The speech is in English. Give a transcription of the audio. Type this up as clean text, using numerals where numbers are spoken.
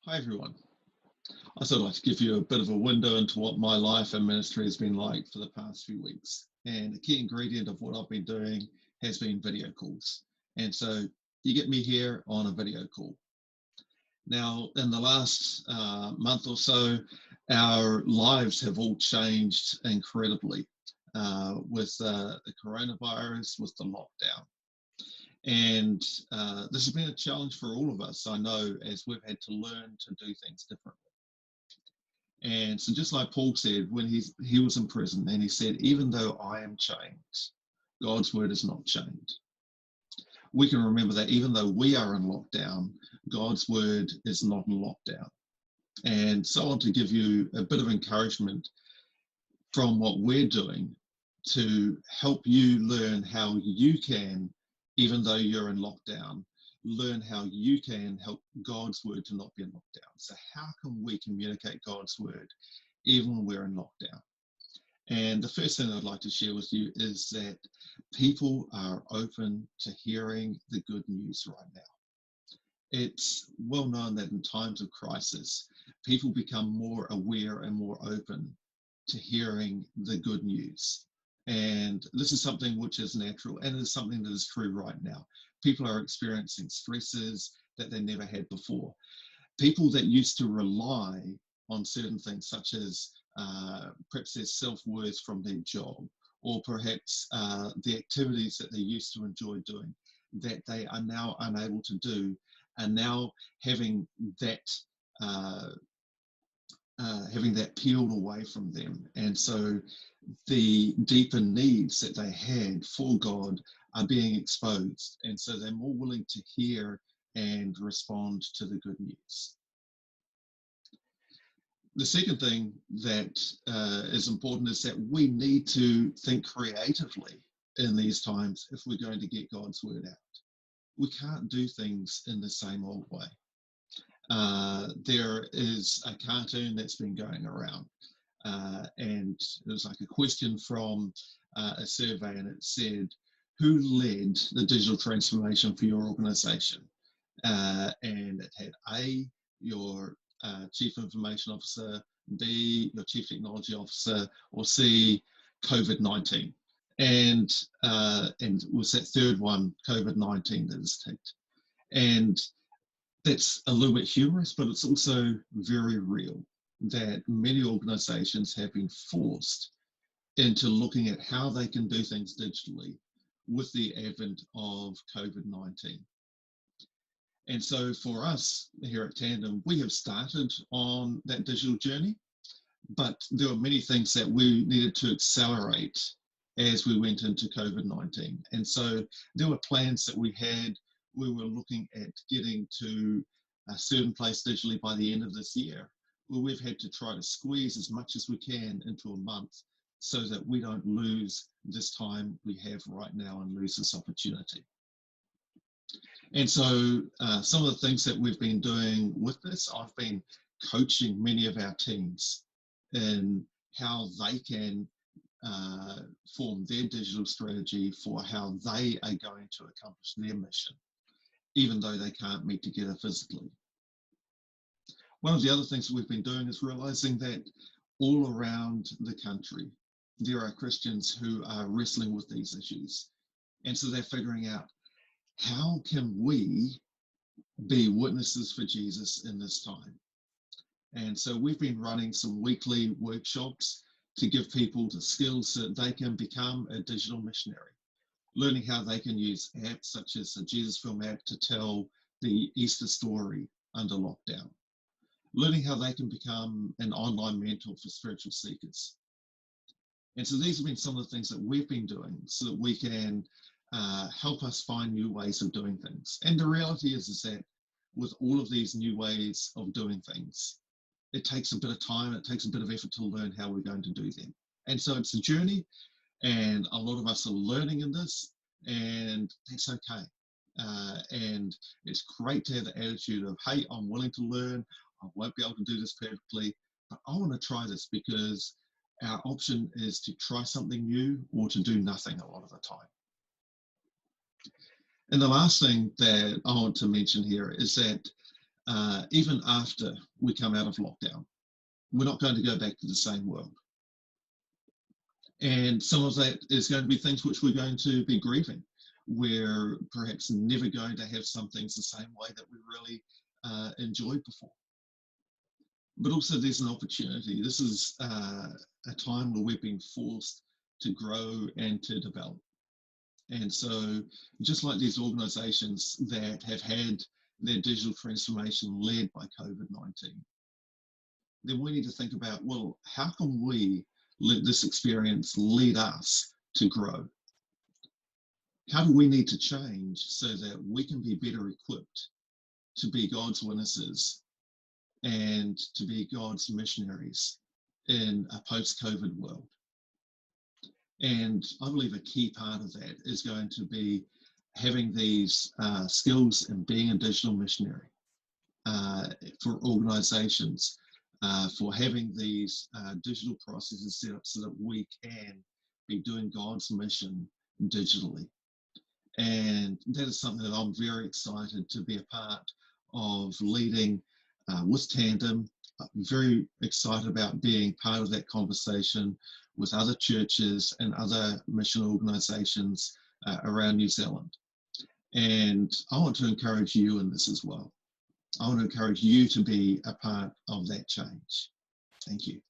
Hi everyone. I thought I'd like to give you a bit of a window into what my life and ministry has been like for the past few weeks. And a key ingredient of what I've been doing has been video calls. And so you get me here on a video call. Now, in the last month or so, our lives have all changed incredibly with the coronavirus, with the lockdown. And this has been a challenge for all of us, I know, as we've had to learn to do things differently. And so, just like Paul said when he was in prison, and he said, even though I am chained, God's word is not chained. We can remember that even though we are in lockdown, God's word is not in lockdown. And so I want to give you a bit of encouragement from what we're doing to help you learn how you can, even though you're in lockdown, learn how you can help God's word to not be in lockdown. So how can we communicate God's word even when we're in lockdown? And the first thing I'd like to share with you is that people are open to hearing the good news right now. It's well known that in times of crisis, people become more aware and more open to hearing the good news. And this is something which is natural and is something that is true right now. People are experiencing stresses that they never had before. People that used to rely on certain things, such as perhaps their self-worth from their job, or perhaps the activities that they used to enjoy doing, that they are now unable to do, are now having that uh, peeled away from them. And so the deeper needs that they had for God are being exposed. And so they're more willing to hear and respond to the good news. The second thing that is important is that we need to think creatively in these times if we're going to get God's word out. We can't do things in the same old way. There is a cartoon that's been going around, and it was like a question from a survey, and it said, who led the digital transformation for your organization? And it had A, your Chief Information Officer, B, your Chief Technology Officer, or C, COVID-19. And it was that third one, COVID-19, that is ticked. And that's a little bit humorous, but it's also very real that many organizations have been forced into looking at how they can do things digitally with the advent of COVID-19. And so for us here at Tandem, we have started on that digital journey, but there were many things that we needed to accelerate as we went into COVID-19. And so there were plans that we had. We were looking at getting to a certain place digitally by the end of this year, where we've had to try to squeeze as much as we can into a month so that we don't lose this time we have right now and lose this opportunity. And so some of the things that we've been doing with this, I've been coaching many of our teams in how they can form their digital strategy for how they are going to accomplish their mission, even though they can't meet together physically. One of the other things that we've been doing is realizing that all around the country, there are Christians who are wrestling with these issues. And so they're figuring out, how can we be witnesses for Jesus in this time? And so we've been running some weekly workshops to give people the skills so that they can become a digital missionary, learning how they can use apps such as the Jesus Film app to tell the Easter story under lockdown, learning how they can become an online mentor for spiritual seekers. And so these have been some of the things that we've been doing so that we can help us find new ways of doing things. And the reality is that with all of these new ways of doing things, it takes a bit of time, it takes a bit of effort to learn how we're going to do them. And so it's a journey, and a lot of us are learning in this, and that's okay. And it's great to have the attitude of, hey, I'm willing to learn, I won't be able to do this perfectly, but I want to try this, because our option is to try something new or to do nothing a lot of the time. And the last thing that I want to mention here is that even after we come out of lockdown. We're not going to go back to the same world. And some of that is going to be things which we're going to be grieving. We're perhaps never going to have some things the same way that we really enjoyed before. But also there's an opportunity. This is a time where we're being forced to grow and to develop. And so just like these organizations that have had their digital transformation led by COVID-19, then we need to think about, well, how can we let this experience lead us to grow? How do we need to change so that we can be better equipped to be God's witnesses and to be God's missionaries in a post-COVID world? And I believe a key part of that is going to be having these skills and being a digital missionary for organizations, for having these digital processes set up so that we can be doing God's mission digitally. And that is something that I'm very excited to be a part of leading with Tandem. I'm very excited about being part of that conversation with other churches and other mission organizations around New Zealand. And I want to encourage you in this as well. I want to encourage you to be a part of that change. Thank you.